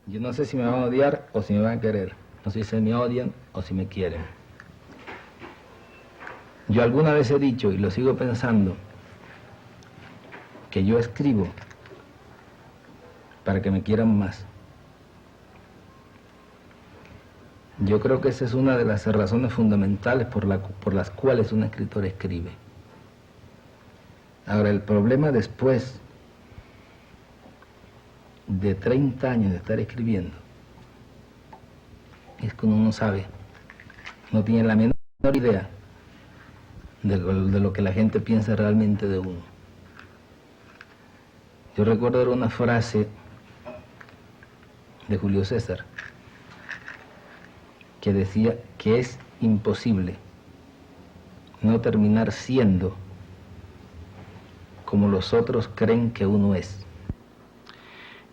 Yo no sé si me van a odiar o si me van a querer. No sé si me odian o si me quieren. Yo alguna vez he dicho, y lo sigo pensando, que yo escribo para que me quieran más. Yo creo que esa es una de las razones fundamentales por las cuales un escritor escribe. Ahora, el problema después de 30 años de estar escribiendo es que uno no sabe, no tiene la menor idea de lo que la gente piensa realmente de uno. Yo recuerdo una frase de Julio César que decía que es imposible no terminar siendo como los otros creen que uno es.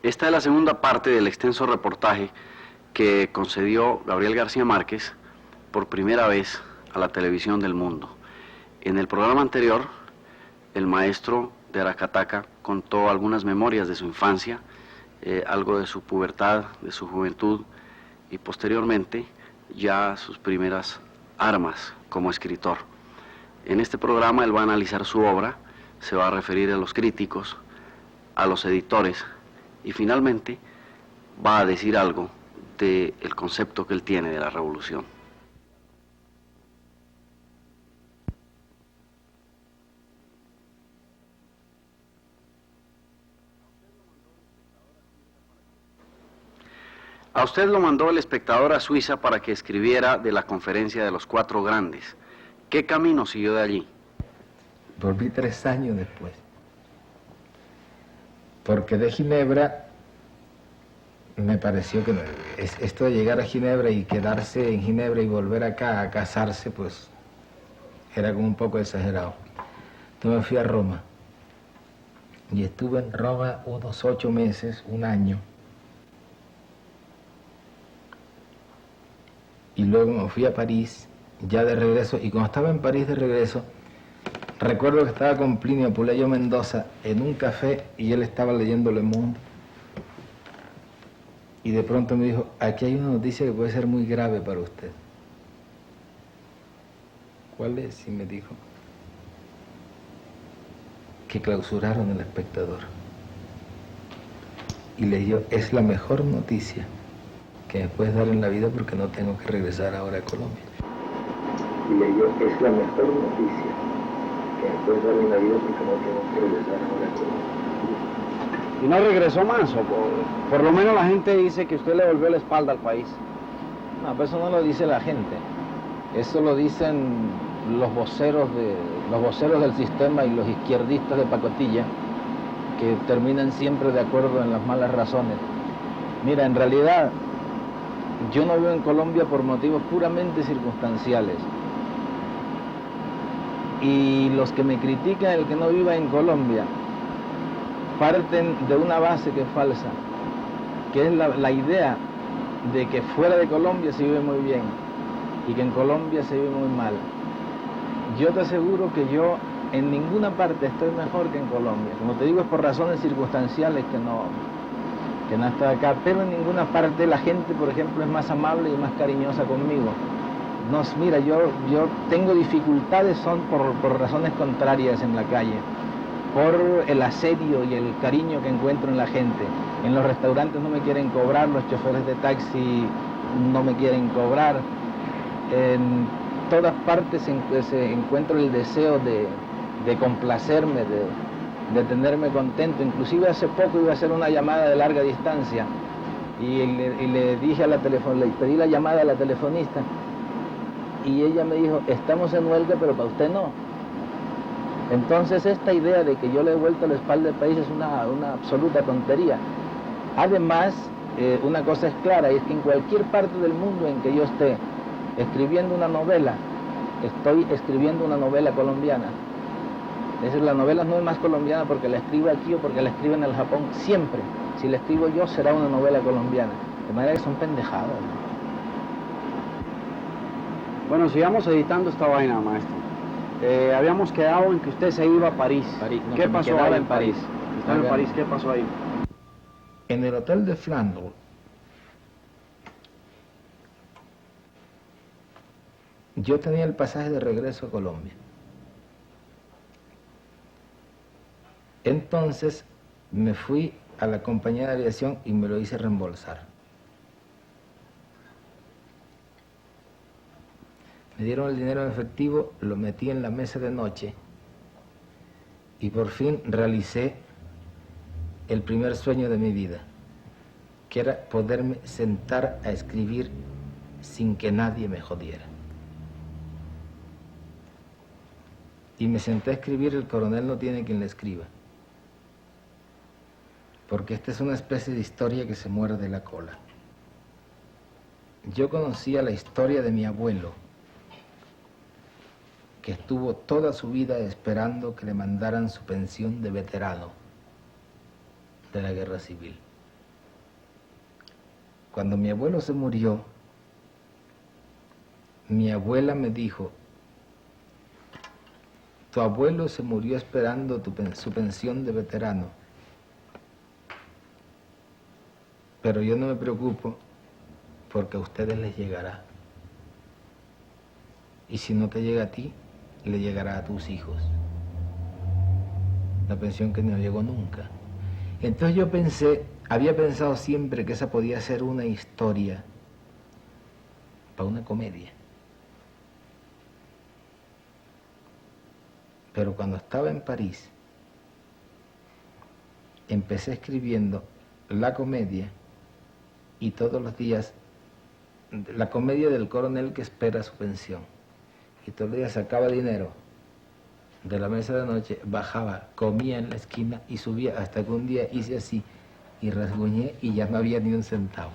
Esta es la segunda parte del extenso reportaje que concedió Gabriel García Márquez por primera vez a la televisión del mundo. En el programa anterior, el maestro de Aracataca contó algunas memorias de su infancia, algo de su pubertad, de su juventud y posteriormente ya sus primeras armas como escritor. En este programa él va a analizar su obra, se va a referir a los críticos, a los editores y finalmente va a decir algo del concepto que él tiene de la revolución. A usted lo mandó El Espectador a Suiza para que escribiera de la conferencia de los Cuatro Grandes. ¿Qué camino siguió de allí? Volví 3 años después, porque de Ginebra me pareció que esto de llegar a Ginebra y quedarse en Ginebra y volver acá a casarse, pues era como un poco exagerado. Entonces me fui a Roma y estuve en Roma unos 8 meses, 1 año. Y luego me fui a París, ya de regreso, y cuando estaba en París de regreso, recuerdo que estaba con Plinio Puleyo Mendoza en un café y él estaba leyendo Le Monde. Y de pronto me dijo, aquí hay una noticia que puede ser muy grave para usted. ¿Cuál es? Y me dijo, que clausuraron El Espectador. Y leyó, es la mejor noticia que me puedes dar en la vida porque no tengo que regresar ahora a Colombia. Y leyó, es la mejor noticia que me puedes dar en la vida porque no tengo que regresar ahora a Colombia. ¿Y no regresó más? O por lo menos la gente dice que usted le volvió la espalda al país. No, pero eso no lo dice la gente. Eso lo dicen los voceros del sistema y los izquierdistas de pacotilla, que terminan siempre de acuerdo en las malas razones. Mira, en realidad, yo no vivo en Colombia por motivos puramente circunstanciales. Y los que me critican el que no viva en Colombia parten de una base que es falsa, que es la idea de que fuera de Colombia se vive muy bien y que en Colombia se vive muy mal. Yo te aseguro que yo en ninguna parte estoy mejor que en Colombia. Como te digo, es por razones circunstanciales que no estoy acá, pero en ninguna parte la gente, por ejemplo, es más amable y más cariñosa conmigo. No, mira, yo tengo dificultades, son por razones contrarias en la calle, por el asedio y el cariño que encuentro en la gente. En los restaurantes no me quieren cobrar, los choferes de taxi no me quieren cobrar. En todas partes encuentro el deseo de complacerme, de tenerme contento. Inclusive hace poco iba a hacer una llamada de larga distancia y le dije le pedí la llamada a la telefonista y ella me dijo, estamos en huelga, pero para usted no. Entonces esta idea de que yo le he vuelto la espalda al país es una absoluta tontería. Además, una cosa es clara, y es que en cualquier parte del mundo en que yo esté escribiendo una novela, estoy escribiendo una novela colombiana. Es decir, la novela no es más colombiana porque la escribo aquí o porque la escribo en el Japón, siempre. Si la escribo yo, será una novela colombiana. De manera que son pendejadas, ¿no? Bueno, sigamos editando esta vaina, maestro. Habíamos quedado en que usted se iba a París. No, ¿Qué pasó ahí en París? Estaba en Acá. París, ¿qué pasó ahí? En el hotel de Flandre yo tenía el pasaje de regreso a Colombia. Entonces me fui a la compañía de aviación y me lo hice reembolsar. Me dieron el dinero en efectivo, lo metí en la mesa de noche y por fin realicé el primer sueño de mi vida, que era poderme sentar a escribir sin que nadie me jodiera. Y me senté a escribir El coronel no tiene quien le escriba, porque esta es una especie de historia que se muerde la cola. Yo conocía la historia de mi abuelo, que estuvo toda su vida esperando que le mandaran su pensión de veterano de la guerra civil. Cuando mi abuelo se murió, mi abuela me dijo: tu abuelo se murió esperando su pensión de veterano, pero yo no me preocupo porque a ustedes les llegará. Y si no te llega a ti, le llegará a tus hijos. La pensión que no llegó nunca. Entonces yo había pensado siempre que esa podía ser una historia para una comedia. Pero cuando estaba en París, empecé escribiendo la comedia y todos los días, la comedia del coronel que espera su pensión. Y todos los días sacaba dinero de la mesa de noche, bajaba, comía en la esquina y subía, hasta que un día hice así y rasguñé y ya no había ni un centavo.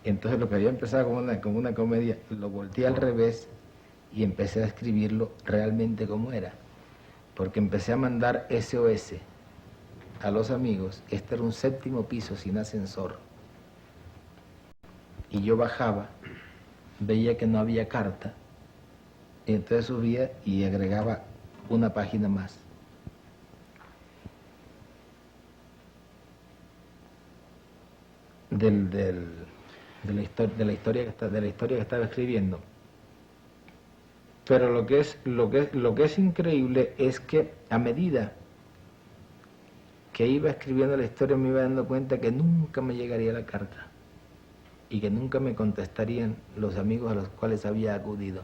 Entonces lo que había empezado como una comedia, lo volteé al revés y empecé a escribirlo realmente como era. Porque empecé a mandar SOS a los amigos. Este era un 7º piso sin ascensor. Y yo bajaba, veía que no había carta, y entonces subía y agregaba una página más. De la historia que estaba escribiendo. Pero lo que es increíble es que a medida que iba escribiendo la historia me iba dando cuenta que nunca me llegaría la carta y que nunca me contestarían los amigos a los cuales había acudido.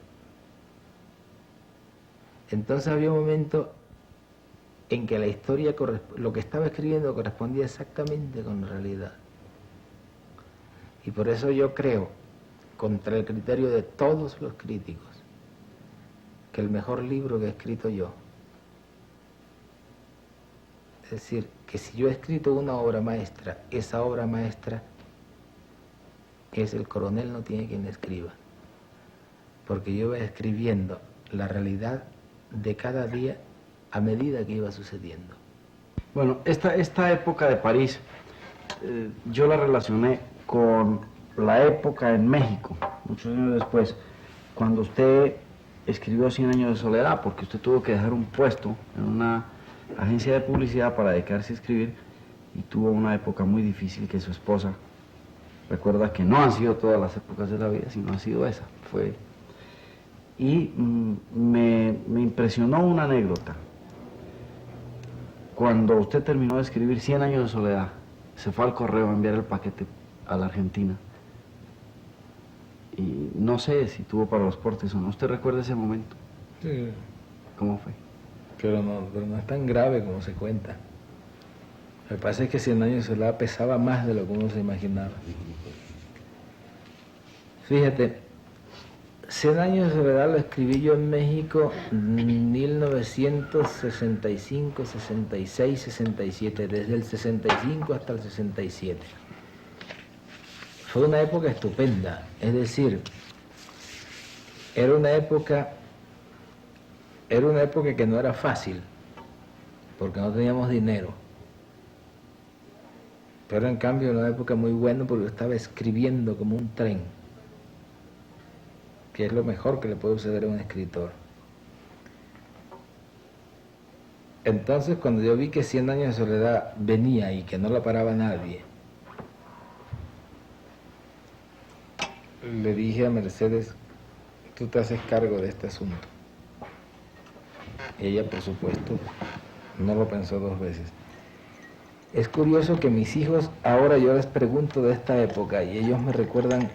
Entonces había un momento en que la historia, lo que estaba escribiendo correspondía exactamente con la realidad. Y por eso yo creo, contra el criterio de todos los críticos, que el mejor libro que he escrito yo, es decir, que si yo he escrito una obra maestra, esa obra maestra es El coronel no tiene quien le escriba, porque yo iba escribiendo la realidad de cada día a medida que iba sucediendo. Bueno, esta época de París, yo la relacioné con la época en México, muchos años después, cuando usted escribió 100 años de soledad, porque usted tuvo que dejar un puesto en una agencia de publicidad para dedicarse a escribir y tuvo una época muy difícil que su esposa recuerda que no han sido todas las épocas de la vida, sino ha sido esa. Y me impresionó una anécdota. Cuando usted terminó de escribir 100 años de soledad, se fue al correo a enviar el paquete a la Argentina. Y no sé si tuvo para los portes o no. ¿Usted recuerda ese momento? Sí. ¿Cómo fue? Pero no es tan grave como se cuenta. Lo que pasa es que 100 años de soledad pesaba más de lo que uno se imaginaba. Fíjate, 100 años de soledad lo escribí yo en México en 1965, 66, 67, desde el 65 hasta el 67. Fue una época estupenda, es decir, era una época que no era fácil, porque no teníamos dinero. Pero en cambio era una época muy buena porque yo estaba escribiendo como un tren, que es lo mejor que le puede suceder a un escritor. Entonces, cuando yo vi que 100 años de soledad venía y que no la paraba nadie, le dije a Mercedes, tú te haces cargo de este asunto. Ella, por supuesto, no lo pensó dos veces. Es curioso que mis hijos, ahora yo les pregunto de esta época y ellos me recuerdan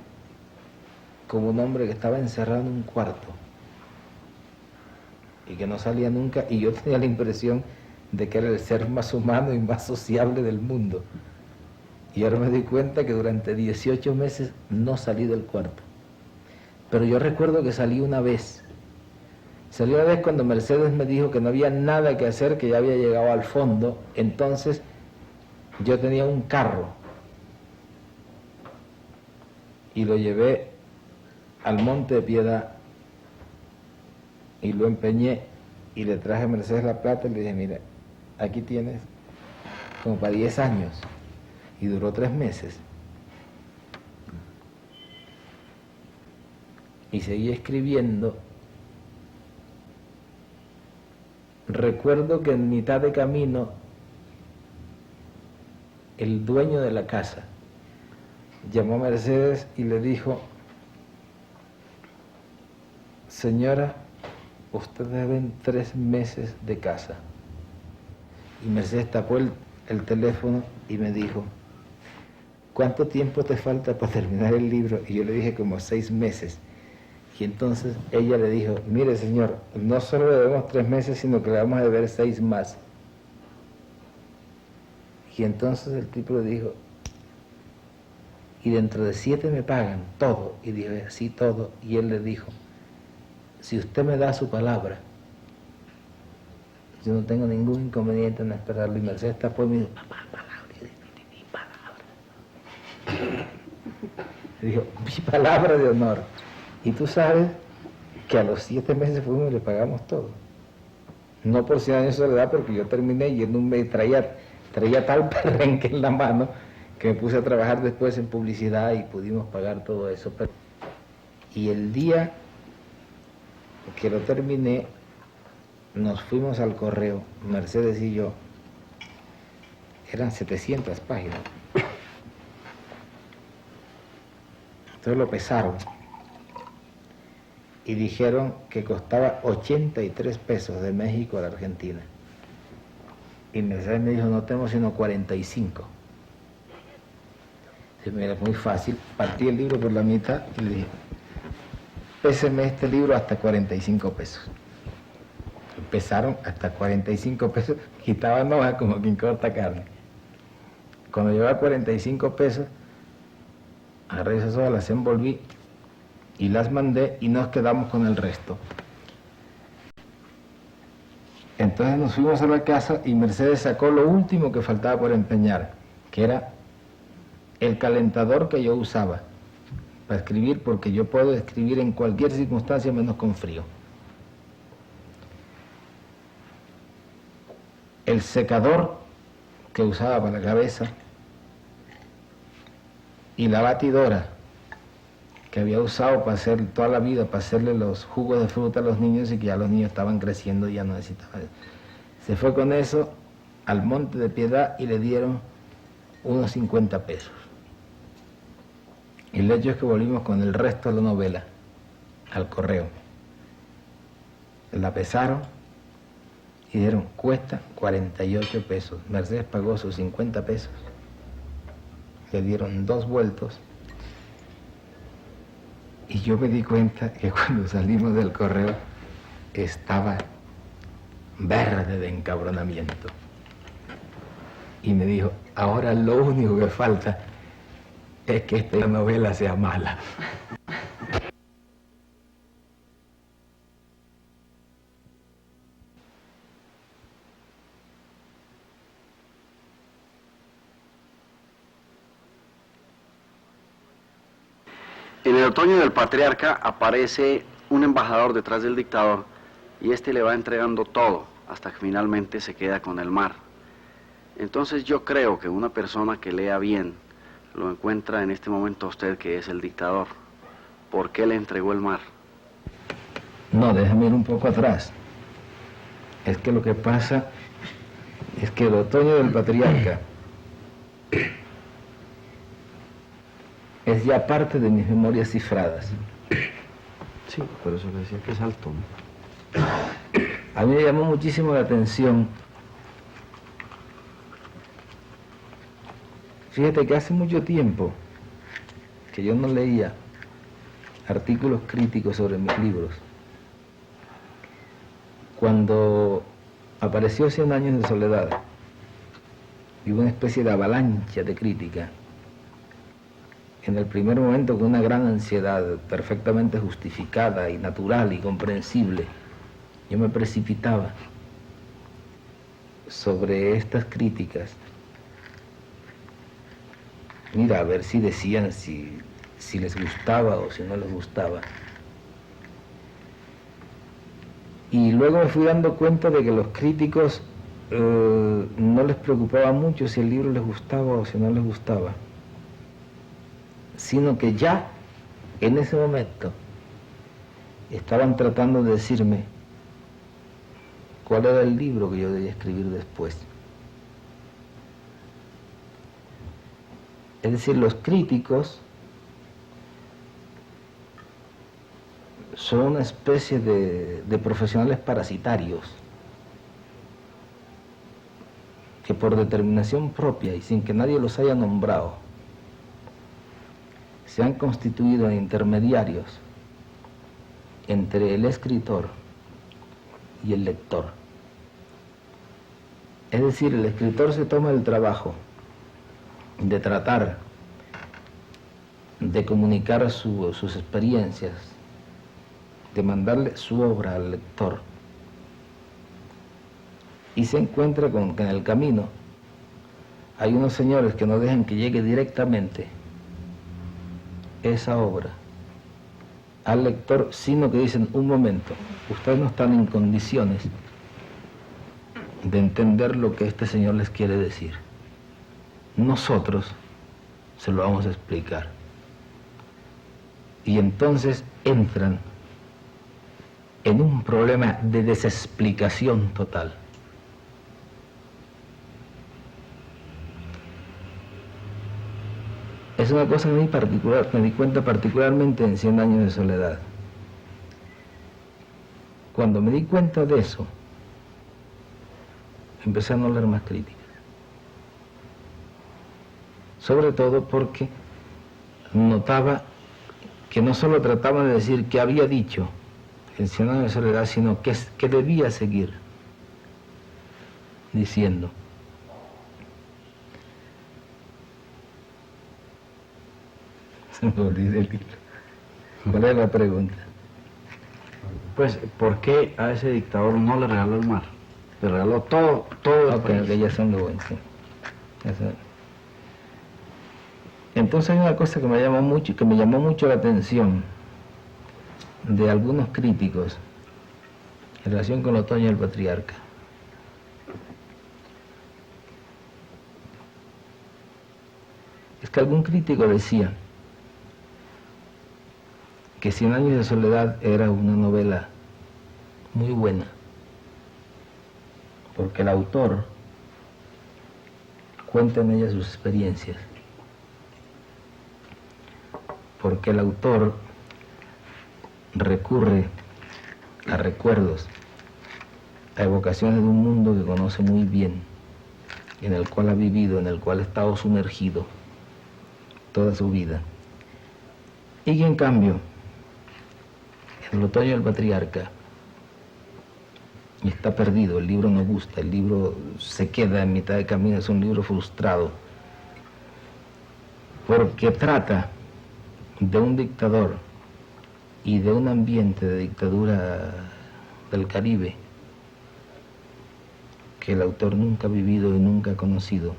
como un hombre que estaba encerrado en un cuarto y que no salía nunca, y yo tenía la impresión de que era el ser más humano y más sociable del mundo. Y ahora me doy cuenta que durante 18 meses no salí del cuarto. Pero yo recuerdo que salí una vez. Salí una vez cuando Mercedes me dijo que no había nada que hacer, que ya había llegado al fondo. Entonces yo tenía un carro y lo llevé al Monte de Piedad y lo empeñé y le traje a Mercedes la plata y le dije, mira, aquí tienes como para 10 años. Y duró 3 meses. Y seguí escribiendo. Recuerdo que en mitad de camino el dueño de la casa llamó a Mercedes y le dijo, señora, usted deben 3 meses de casa. Y Mercedes tapó el teléfono y me dijo, ¿cuánto tiempo te falta para terminar el libro? Y yo le dije como 6 meses. Y entonces ella le dijo, mire señor, no solo le debemos 3 meses, sino que le vamos a deber 6 más. Y entonces el tipo le dijo, y dentro de 7 me pagan todo. Y dije, sí, todo. Y él le dijo, si usted me da su palabra, yo no tengo ningún inconveniente en esperarlo. Y Mercedes tapó y me dijo, papá, palabra. Y yo dije, mi palabra. Y dijo, mi palabra de honor. Y tú sabes que a los 7 meses fuimos y le pagamos todo. No por 100 años de soledad, porque yo terminé y en un mes traía tal perrenque en la mano que me puse a trabajar después en publicidad y pudimos pagar todo eso. Y el día que lo terminé, nos fuimos al correo, Mercedes y yo. Eran 700 páginas. Entonces lo pesaron y dijeron que costaba 83 pesos de México a la Argentina. Y Mercedes me dijo, no tenemos sino 45. Y me era muy fácil, partí el libro por la mitad y le dije, péseme este libro hasta 45 pesos. Pesaron hasta 45 pesos, quitaban hojas como quien corta carne. Cuando llegó a 45 pesos, agarré esas hojas, las envolví y las mandé y nos quedamos con el resto. Entonces nos fuimos a la casa y Mercedes sacó lo último que faltaba por empeñar, que era el calentador que yo usaba para escribir, porque yo puedo escribir en cualquier circunstancia menos con frío. El secador que usaba para la cabeza y la batidora que había usado para hacer toda la vida, para hacerle los jugos de fruta a los niños y que ya los niños estaban creciendo y ya no necesitaban eso. Se fue con eso al Monte de Piedad y le dieron unos 50 pesos. Y el hecho es que volvimos con el resto de la novela al correo. La pesaron y dijeron, cuesta 48 pesos. Mercedes pagó sus 50 pesos. Le dieron 2 vueltos. Y yo me di cuenta que cuando salimos del correo estaba verde de encabronamiento. Y me dijo, ahora lo único que falta es que esta novela sea mala. En el otoño del patriarca aparece un embajador detrás del dictador y este le va entregando todo hasta que finalmente se queda con el mar. Entonces yo creo que una persona que lea bien lo encuentra en este momento a usted, que es el dictador. ¿Por qué le entregó el mar? No, déjame ir un poco atrás. Es que lo que pasa es que el otoño del patriarca es ya parte de mis memorias cifradas. Sí, por eso le decía que es alto. A mí me llamó muchísimo la atención. Fíjate que hace mucho tiempo que yo no leía artículos críticos sobre mis libros. Cuando apareció 100 años de soledad y hubo una especie de avalancha de crítica, en el primer momento con una gran ansiedad perfectamente justificada y natural y comprensible, yo me precipitaba sobre estas críticas. Mira, a ver si decían si les gustaba o si no les gustaba. Y luego me fui dando cuenta de que los críticos no les preocupaba mucho si el libro les gustaba o si no les gustaba, sino que ya en ese momento estaban tratando de decirme cuál era el libro que yo debía escribir después. Es decir, los críticos son una especie de profesionales parasitarios que por determinación propia y sin que nadie los haya nombrado se han constituido en intermediarios entre el escritor y el lector. Es decir, el escritor se toma el trabajo de tratar de comunicar sus experiencias, de mandarle su obra al lector, y se encuentra con que en el camino hay unos señores que no dejan que llegue directamente esa obra al lector, sino que dicen: un momento, ustedes no están en condiciones de entender lo que este señor les quiere decir. Nosotros se lo vamos a explicar. Y entonces entran en un problema de desexplicación total. Es una cosa muy particular, me di cuenta particularmente en 100 años de soledad. Cuando me di cuenta de eso, empecé a no leer más críticas. Sobre todo porque notaba que no solo trataban de decir qué había dicho en 100 años de soledad, sino que debía seguir diciendo. Se me olvidó el libro. ¿Cuál es la pregunta? Pues, ¿por qué a ese dictador no le regaló el mar? Le regaló todo el país. Que ya son de buen, sí. Entonces hay una cosa que me llamó mucho la atención de algunos críticos en relación con Otoño del Patriarca. Es que algún crítico decía que 100 años de soledad era una novela muy buena, porque el autor cuenta en ella sus experiencias, porque el autor recurre a recuerdos, a evocaciones de un mundo que conoce muy bien, en el cual ha vivido, en el cual ha estado sumergido toda su vida, y que en cambio en el Otoño del Patriarca está perdido, el libro no gusta, el libro se queda en mitad de camino, es un libro frustrado, porque trata de un dictador y de un ambiente de dictadura del Caribe que el autor nunca ha vivido y nunca ha conocido,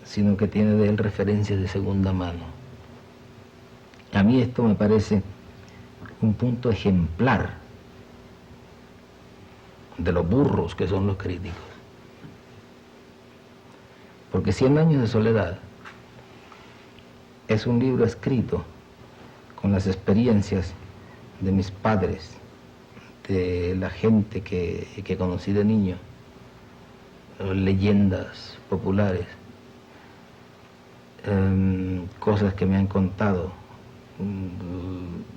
sino que tiene de él referencias de segunda mano. A mí esto me parece un punto ejemplar de los burros que son los críticos. Porque 100 años de soledad es un libro escrito con las experiencias de mis padres, de la gente que conocí de niño, leyendas populares, cosas que me han contado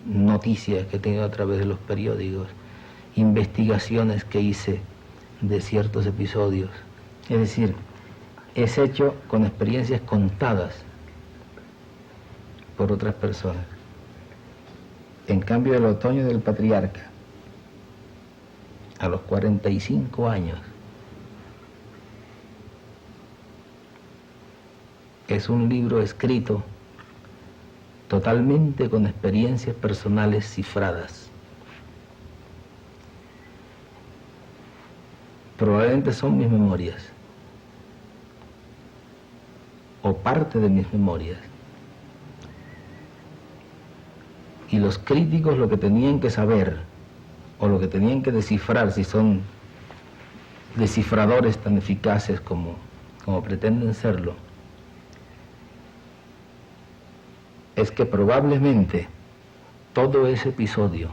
noticias que he tenido a través de los periódicos, investigaciones que hice de ciertos episodios. Es decir, es hecho con experiencias contadas por otras personas. En cambio, El otoño del patriarca, a los 45 años, es un libro escrito totalmente con experiencias personales cifradas. Probablemente son mis memorias, o parte de mis memorias. Y los críticos lo que tenían que saber, o lo que tenían que descifrar, si son descifradores tan eficaces como pretenden serlo, es que probablemente todo ese episodio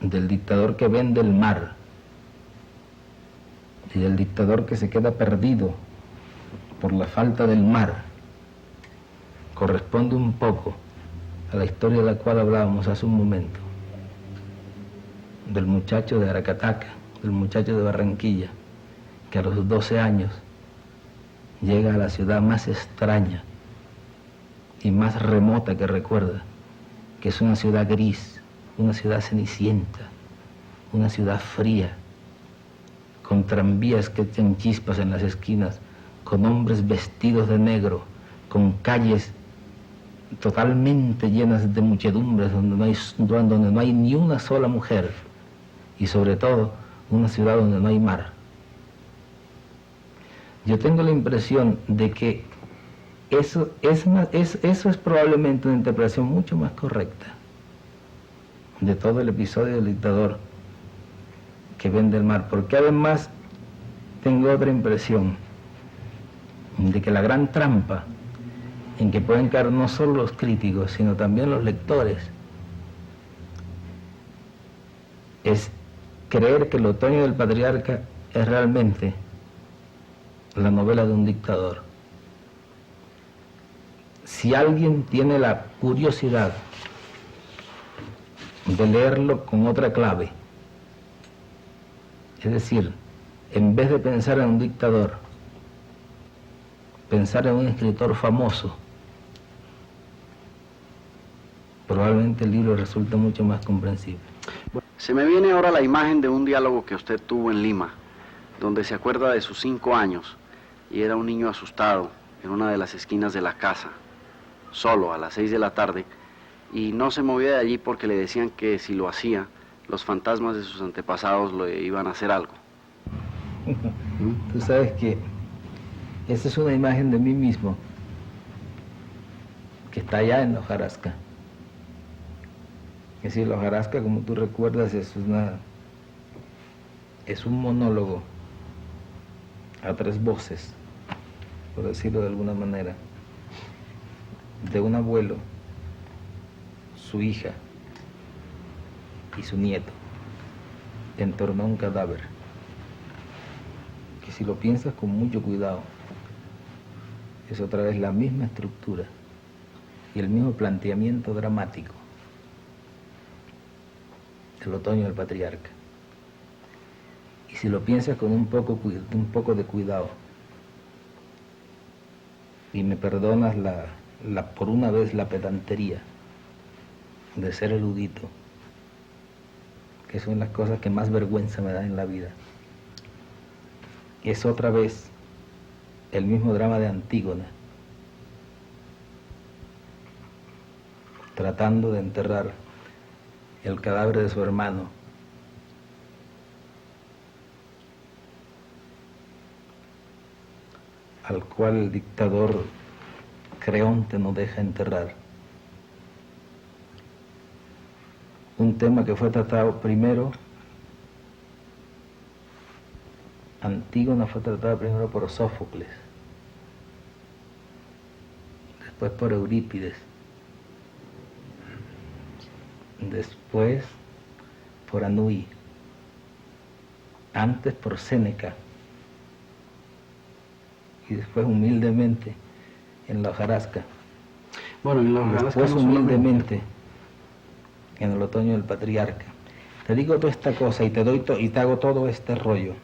del dictador que vende el mar y del dictador que se queda perdido por la falta del mar corresponde un poco a la historia de la cual hablábamos hace un momento, del muchacho de Aracataca, del muchacho de Barranquilla, que a los 12 años llega a la ciudad más extraña y más remota que recuerda, que es una ciudad gris, una ciudad cenicienta, una ciudad fría, con tranvías que echan chispas en las esquinas, con hombres vestidos de negro, con calles totalmente llenas de muchedumbres, donde no hay ni una sola mujer, y sobre todo una ciudad donde no hay mar. Yo tengo la impresión de que eso es probablemente una interpretación mucho más correcta de todo el episodio del dictador que vende el mar, porque además tengo otra impresión de que la gran trampa en que pueden caer no solo los críticos, sino también los lectores, es creer que El otoño del patriarca es realmente la novela de un dictador. Si alguien tiene la curiosidad de leerlo con otra clave, es decir, en vez de pensar en un dictador, pensar en un escritor famoso, probablemente el libro resulta mucho más comprensible. Se me viene ahora la imagen de un diálogo que usted tuvo en Lima, donde se acuerda de sus 5 años y era un niño asustado en una de las esquinas de la casa, solo a las 6 de la tarde, y no se movía de allí porque le decían que si lo hacía, los fantasmas de sus antepasados le iban a hacer algo. Tú sabes que esa es una imagen de mí mismo que está allá en la hojarasca. Es decir, la hojarasca, como tú recuerdas, es un monólogo a 3 voces, por decirlo de alguna manera, de un abuelo, su hija y su nieto en torno a un cadáver, que si lo piensas con mucho cuidado, es otra vez la misma estructura y el mismo planteamiento dramático del otoño del patriarca. Y si lo piensas con un poco de cuidado, y me perdonas por una vez la pedantería de ser erudito, que son las cosas que más vergüenza me dan en la vida, es otra vez el mismo drama de Antígona, tratando de enterrar el cadáver de su hermano, al cual el dictador Creonte no deja enterrar. Un tema que fue tratado primero, Antígona fue tratada primero por Sófocles, después por Eurípides, después por Anui, antes por Séneca, y después humildemente en la hojarasca. Bueno, y la verdad es que después no solamente- humildemente en el otoño del patriarca. Te digo toda esta cosa y te hago todo este rollo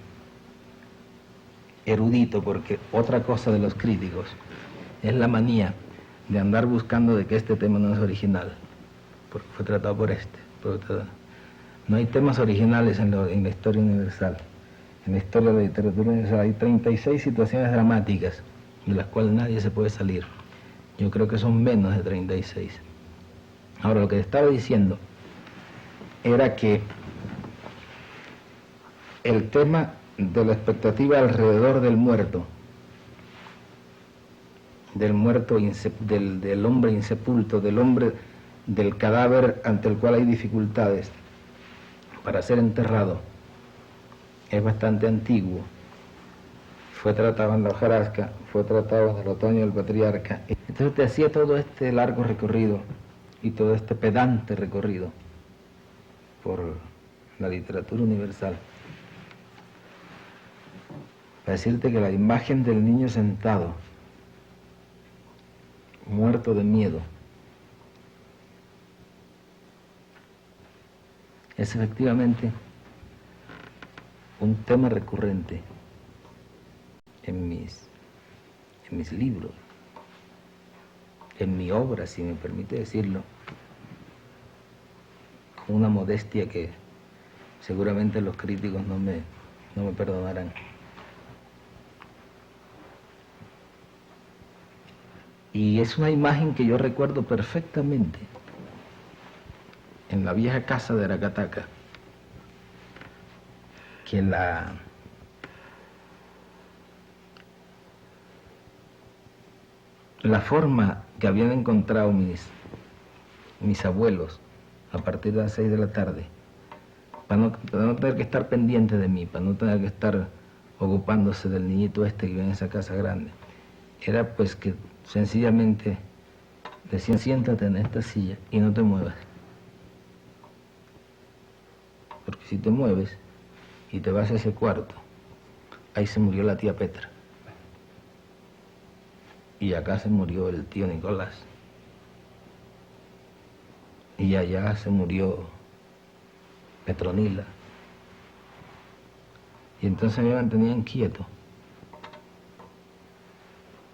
erudito, porque otra cosa de los críticos es la manía de andar buscando de que este tema no es original, porque fue tratado por este. No hay temas originales en la historia universal. En la historia de la literatura universal hay 36 situaciones dramáticas de las cuales nadie se puede salir. Yo creo que son menos de 36. Ahora, lo que te estaba diciendo era que el tema de la expectativa alrededor del muerto, del hombre insepulto, del hombre, del cadáver ante el cual hay dificultades para ser enterrado, es bastante antiguo. Fue tratado en la hojarasca, fue tratado en el otoño del patriarca. Entonces te hacía todo este largo recorrido y todo este pedante recorrido por la literatura universal, para decirte que la imagen del niño sentado, muerto de miedo, es efectivamente un tema recurrente en mis libros, en mi obra, si me permite decirlo, con una modestia que seguramente los críticos no me perdonarán. Y es una imagen que yo recuerdo perfectamente en la vieja casa de Aracataca, que la forma que habían encontrado mis abuelos a partir de las 6 de la tarde, para no tener que estar pendiente de mí, para no tener que estar ocupándose del niñito este que vive en esa casa grande, era pues que sencillamente decían: siéntate en esta silla y no te muevas, porque si te mueves y te vas a ese cuarto, ahí se murió la tía Petra y acá se murió el tío Nicolás y allá se murió Petronila, y entonces me mantenían quieto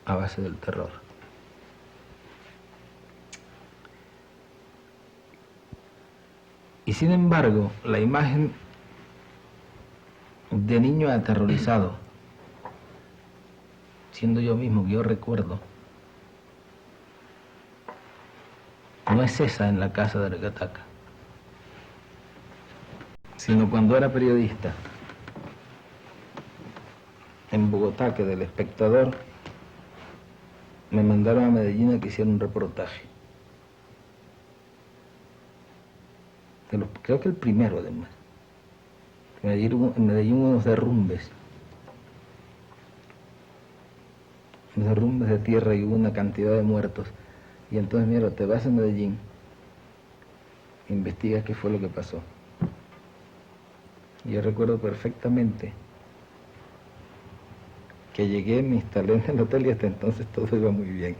a base del terror. Y sin embargo, la imagen de niño aterrorizado, siendo yo mismo, que yo recuerdo, no es esa en la casa de Aracataca, sino cuando era periodista en Bogotá, que del Espectador me mandaron a Medellín a que hiciera un reportaje. Creo que el primero, además. En Medellín hubo unos derrumbes de tierra, y hubo una cantidad de muertos. Y entonces, mira, te vas a Medellín, investigas qué fue lo que pasó. Yo recuerdo perfectamente que llegué, me instalé en el hotel y hasta entonces todo iba muy bien.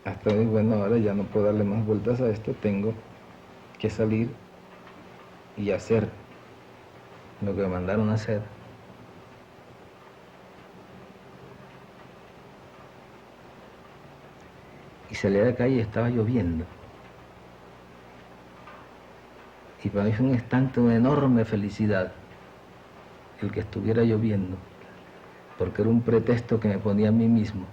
Hasta hoy, bueno, ahora ya no puedo darle más vueltas a esto, tengo que salir y hacer lo que me mandaron a hacer. Y salí a la calle y estaba lloviendo. Y para mí fue un instante, una enorme felicidad el que estuviera lloviendo, porque era un pretexto que me ponía a mí mismo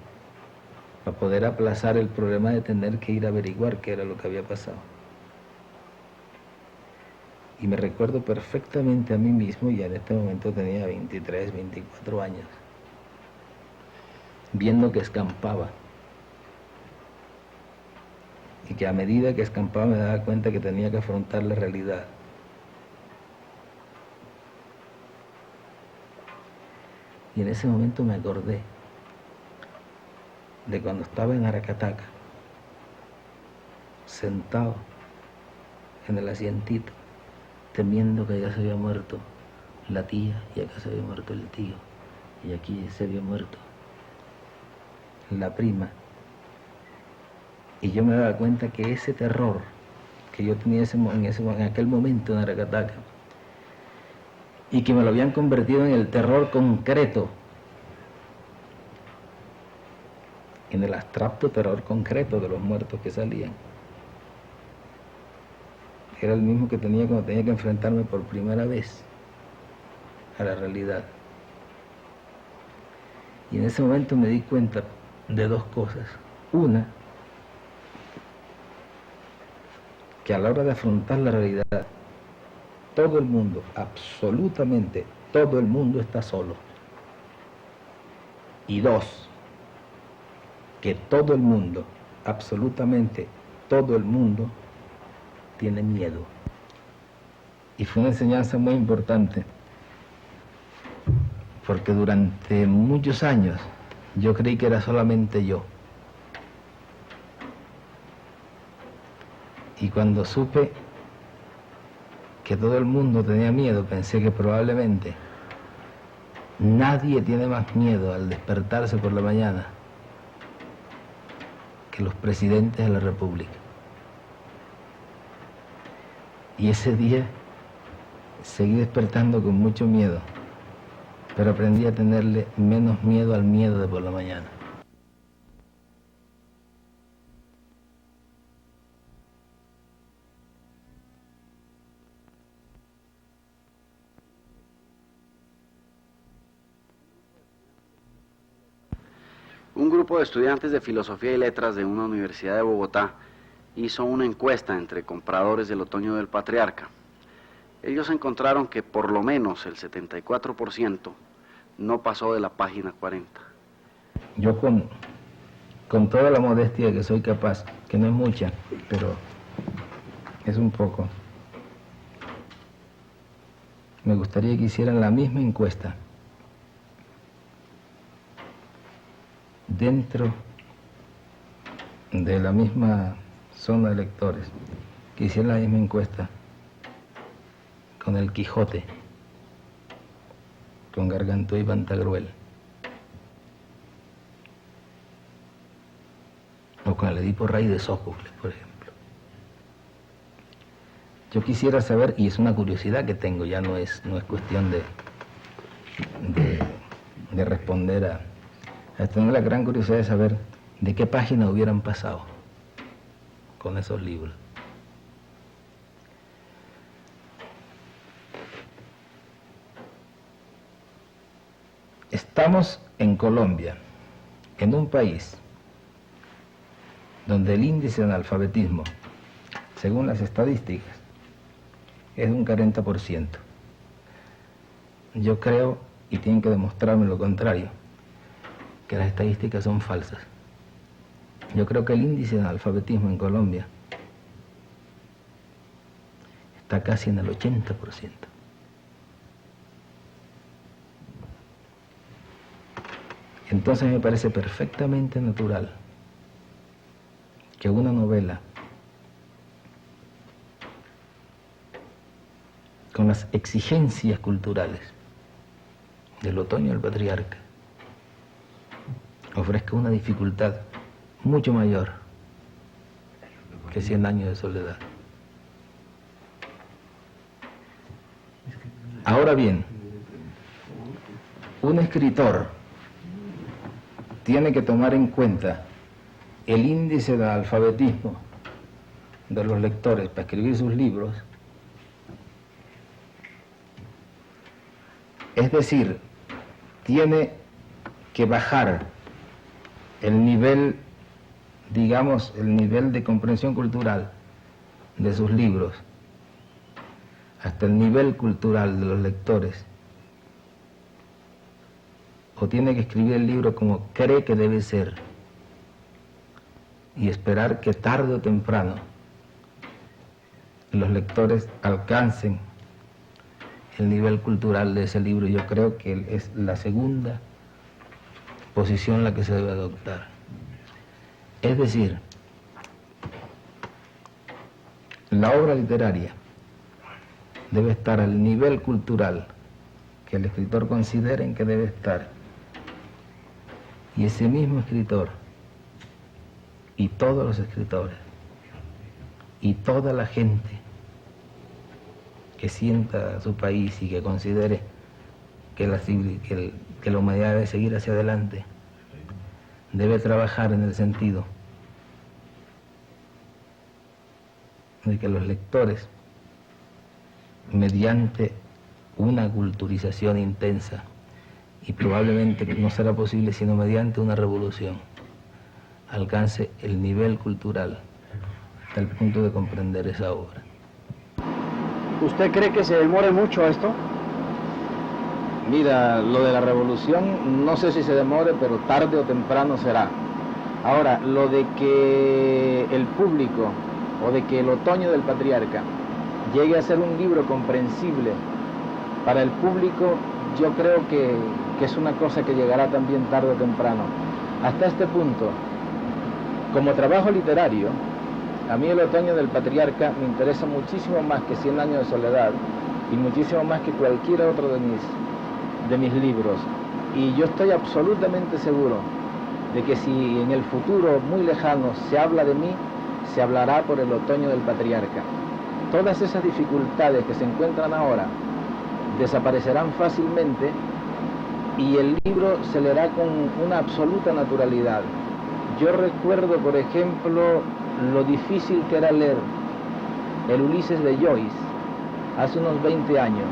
para poder aplazar el problema de tener que ir a averiguar qué era lo que había pasado. Y me recuerdo perfectamente a mí mismo, y en este momento tenía 23, 24 años, viendo que escampaba. Y que a medida que escampaba me daba cuenta que tenía que afrontar la realidad. Y en ese momento me acordé de cuando estaba en Aracataca, sentado en el asientito, temiendo que allá se había muerto la tía, y acá se había muerto el tío, y aquí se había muerto la prima, Y yo me daba cuenta que ese terror que yo tenía en aquel momento en Aracataca, y que me lo habían convertido en el terror concreto, en el abstracto terror concreto de los muertos que salían, era el mismo que tenía cuando tenía que enfrentarme por primera vez a la realidad. Y en ese momento me di cuenta de dos cosas. Una, que a la hora de afrontar la realidad, todo el mundo, absolutamente todo el mundo está solo. Y dos, que todo el mundo, absolutamente todo el mundo, tiene miedo. Y fue una enseñanza muy importante, porque durante muchos años yo creí que era solamente yo. Y cuando supe que todo el mundo tenía miedo, pensé que probablemente nadie tiene más miedo al despertarse por la mañana que los presidentes de la República. Y ese día seguí despertando con mucho miedo, pero aprendí a tenerle menos miedo al miedo de por la mañana. Un grupo de estudiantes de Filosofía y Letras de una universidad de Bogotá hizo una encuesta entre compradores del Otoño del Patriarca. Ellos encontraron que por lo menos el 74% no pasó de la página 40. Yo con toda la modestia que soy capaz, que no es mucha, pero es un poco, me gustaría que hicieran la misma encuesta dentro de la misma zona de lectores, que hicieran la misma encuesta con El Quijote, con Gargantúa y Pantagruel, o con el Edipo Rey de Sófocles, por ejemplo. Yo quisiera saber, y es una curiosidad que tengo, ya no es cuestión de responder a tengo la gran curiosidad de saber de qué página hubieran pasado con esos libros. Estamos en Colombia, en un país donde el índice de analfabetismo, según las estadísticas, es de un 40%. Yo creo, y tienen que demostrarme lo contrario, que las estadísticas son falsas. Yo creo que el índice de analfabetismo en Colombia está casi en el 80%. Entonces me parece perfectamente natural que una novela con las exigencias culturales del Otoño del Patriarca ofrezca una dificultad mucho mayor que 100 años de soledad. Ahora bien, un escritor tiene que tomar en cuenta el índice de alfabetismo de los lectores para escribir sus libros, es decir, tiene que bajar el nivel, digamos, el nivel de comprensión cultural de sus libros hasta el nivel cultural de los lectores, o tiene que escribir el libro como cree que debe ser y esperar que tarde o temprano los lectores alcancen el nivel cultural de ese libro. Yo creo que es la segunda posición la que se debe adoptar. Es decir, la obra literaria debe estar al nivel cultural que el escritor considere en que debe estar, y ese mismo escritor y todos los escritores y toda la gente que sienta a su país y que considere que la humanidad debe seguir hacia adelante, debe trabajar en el sentido de que los lectores, mediante una culturización intensa, y probablemente no será posible sino mediante una revolución, alcance el nivel cultural hasta el punto de comprender esa obra. ¿Usted cree que se demore mucho esto? Mira, lo de la revolución no sé si se demore, pero tarde o temprano será. Ahora, lo de que el público o de que El otoño del patriarca llegue a ser un libro comprensible para el público, yo creo que es una cosa que llegará también tarde o temprano. Hasta este punto, como trabajo literario, a mí El otoño del patriarca me interesa muchísimo más que 100 años de soledad y muchísimo más que cualquier otro de mis libros. Y yo estoy absolutamente seguro de que si en el futuro muy lejano se habla de mí, se hablará por El otoño del patriarca. Todas esas dificultades que se encuentran ahora desaparecerán fácilmente y el libro se leerá con una absoluta naturalidad. Yo recuerdo, por ejemplo, lo difícil que era leer el Ulises de Joyce hace unos 20 años,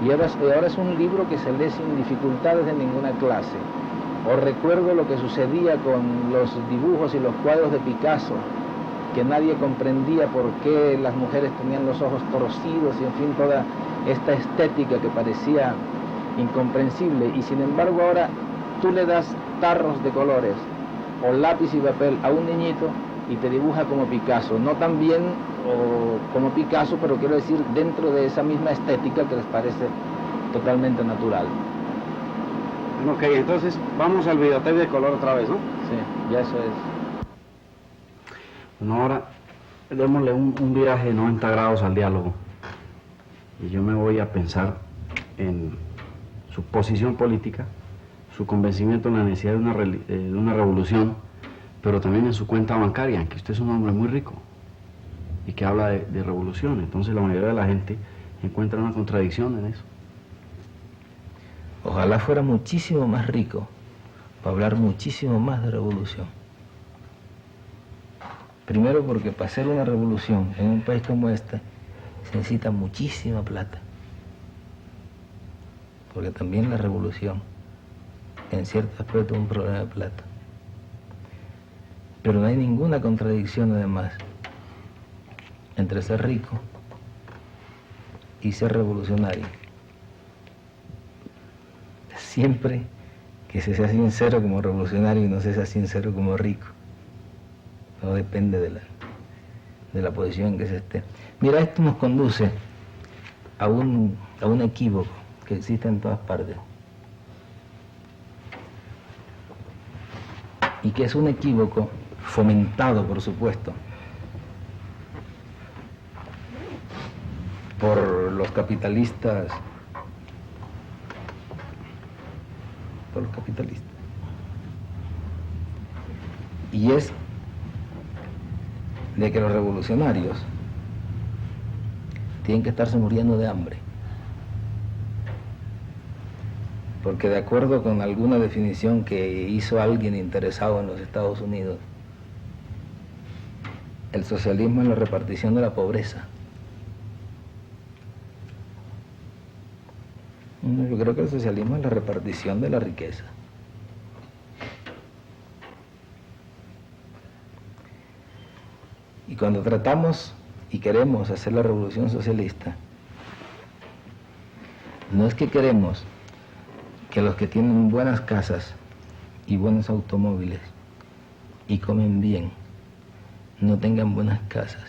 y ahora es un libro que se lee sin dificultades de ninguna clase. O recuerdo lo que sucedía con los dibujos y los cuadros de Picasso, que nadie comprendía por qué las mujeres tenían los ojos torcidos y en fin toda esta estética que parecía incomprensible, y sin embargo ahora tú le das tarros de colores o lápiz y papel a un niñito y te dibuja como Picasso, no tan bien o como Picasso, pero quiero decir dentro de esa misma estética que les parece totalmente natural. Ok, entonces vamos al videotape de color otra vez, ¿no? Sí, ya eso es. Bueno, ahora démosle un viraje de 90 grados al diálogo y yo me voy a pensar en su posición política, su convencimiento en la necesidad de una revolución, pero también en su cuenta bancaria, en que usted es un hombre muy rico y que habla de revolución. Entonces la mayoría de la gente encuentra una contradicción en eso. Ojalá fuera muchísimo más rico para hablar muchísimo más de revolución. Primero porque para hacer una revolución en un país como este se necesita muchísima plata. Porque también la revolución, en cierto aspecto, es un problema de plata. Pero no hay ninguna contradicción, además, entre ser rico y ser revolucionario. Siempre que se sea sincero como revolucionario y no se sea sincero como rico. No depende de la posición en que se esté. Mira, esto nos conduce a un equívoco que existe en todas partes. Y que es un equívoco fomentado, por supuesto, por los capitalistas. Y es de que los revolucionarios tienen que estarse muriendo de hambre. Porque de acuerdo con alguna definición que hizo alguien interesado en los Estados Unidos, el socialismo es la repartición de la pobreza. Yo creo que el socialismo es la repartición de la riqueza. Y cuando tratamos y queremos hacer la revolución socialista, no es que queremos que los que tienen buenas casas y buenos automóviles y comen bien no tengan buenas casas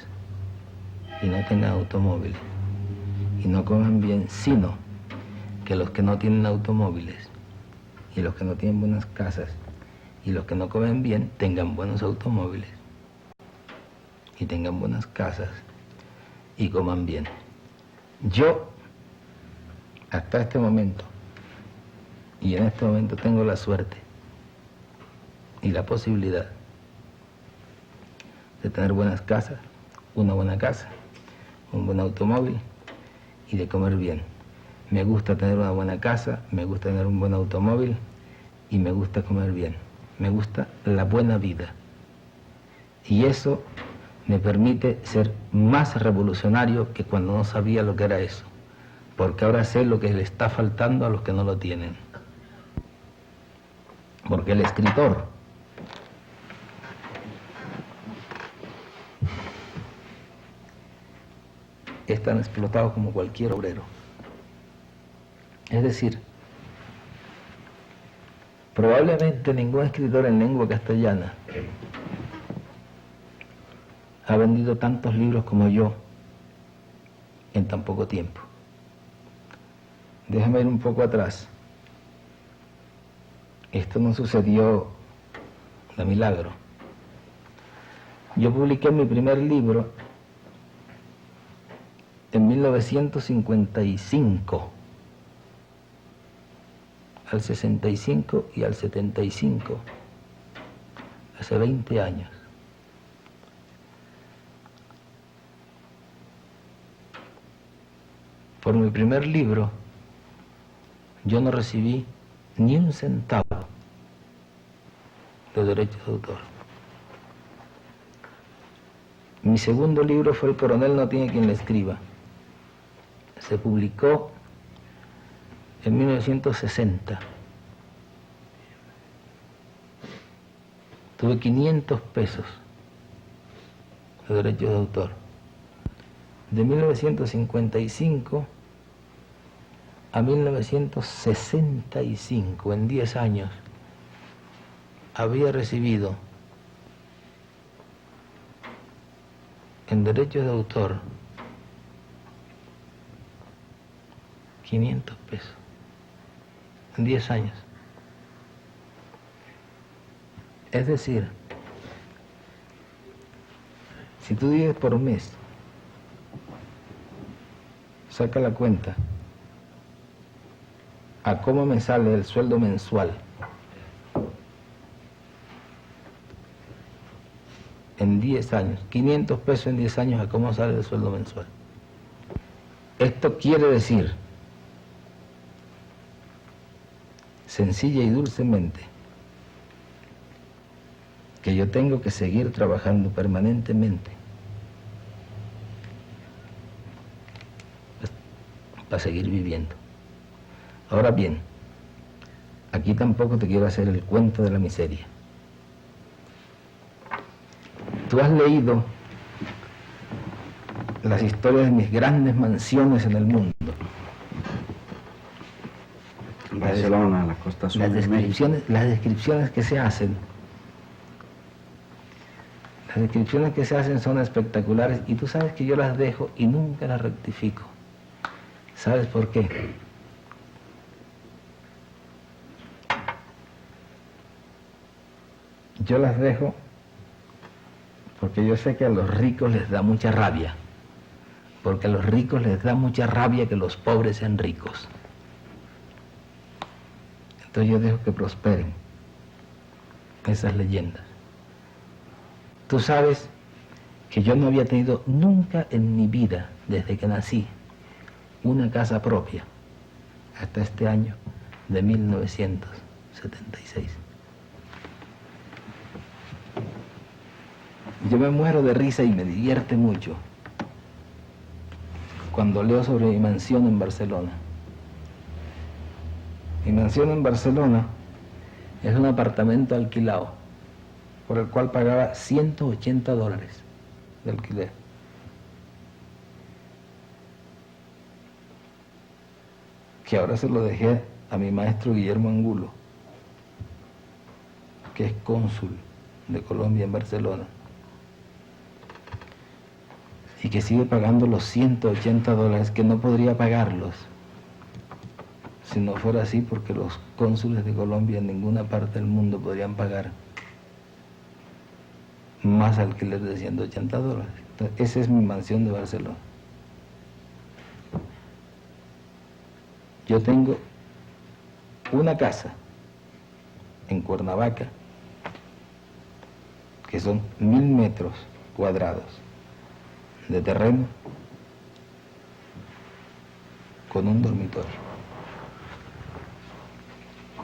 y no tengan automóviles y no coman bien, sino que los que no tienen automóviles y los que no tienen buenas casas y los que no comen bien tengan buenos automóviles y tengan buenas casas y coman bien. Yo, hasta este momento, y en este momento tengo la suerte y la posibilidad de tener buenas casas, una buena casa, un buen automóvil y de comer bien. Me gusta tener una buena casa, me gusta tener un buen automóvil y me gusta comer bien. Me gusta la buena vida. Y eso me permite ser más revolucionario que cuando no sabía lo que era eso. Porque ahora sé lo que le está faltando a los que no lo tienen. Porque el escritor es tan explotado como cualquier obrero. Es decir, probablemente ningún escritor en lengua castellana ha vendido tantos libros como yo en tan poco tiempo. Déjame ir un poco atrás. Esto no sucedió de milagro. Yo publiqué mi primer libro en 1955, al 65 y al 75, hace 20 años. Por mi primer libro, yo no recibí ni un centavo de derechos de autor. Mi segundo libro fue El coronel no tiene quien le escriba. Se publicó en 1960. Tuve 500 pesos de derechos de autor. De 1955 a 1965, en 10 años, había recibido en derechos de autor 500 pesos, en 10 años. Es decir, si tú divides por mes, saca la cuenta a cómo me sale el sueldo mensual en 10 años, 500 pesos en 10 años, a cómo sale el sueldo mensual. Esto quiere decir, sencilla y dulcemente, que yo tengo que seguir trabajando permanentemente para seguir viviendo. Ahora bien, aquí tampoco te quiero hacer el cuento de la miseria. Tú has leído las historias de mis grandes mansiones en el mundo. Barcelona, la Costa Sur de México. Las descripciones que se hacen, son espectaculares, y tú sabes que yo las dejo y nunca las rectifico. ¿Sabes por qué? Yo las dejo porque yo sé que a los ricos les da mucha rabia, porque a los ricos les da mucha rabia que los pobres sean ricos. Entonces yo dejo que prosperen esas leyendas. Tú sabes que yo no había tenido nunca en mi vida, desde que nací, una casa propia, hasta este año de 1976. Yo me muero de risa y me divierte mucho cuando leo sobre mi mansión en Barcelona. Mi mansión en Barcelona es un apartamento alquilado, por el cual pagaba $180 de alquiler. Que ahora se lo dejé a mi maestro Guillermo Angulo, que es cónsul de Colombia en Barcelona, y que sigue pagando los $180, que no podría pagarlos si no fuera así, porque los cónsules de Colombia en ninguna parte del mundo podrían pagar más alquiler de $180. Entonces, esa es mi mansión de Barcelona. Yo tengo una casa en Cuernavaca, que son 1000 metros cuadrados de terreno con un dormitorio.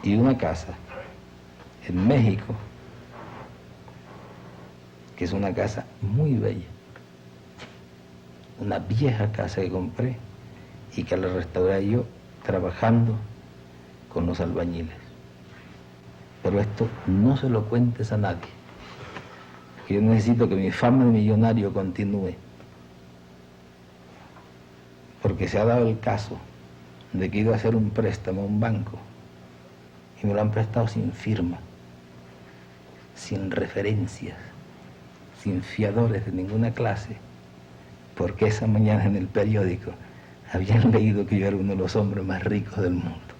Y una casa en México, que es una casa muy bella, una vieja casa que compré y que la restauré yo trabajando con los albañiles. Pero esto no se lo cuentes a nadie, porque yo necesito que mi fama de millonario continúe, porque se ha dado el caso de que he ido a hacer un préstamo a un banco y me lo han prestado sin firma, sin referencias, sin fiadores de ninguna clase, porque esa mañana en el periódico habían leído que yo era uno de los hombres más ricos del mundo.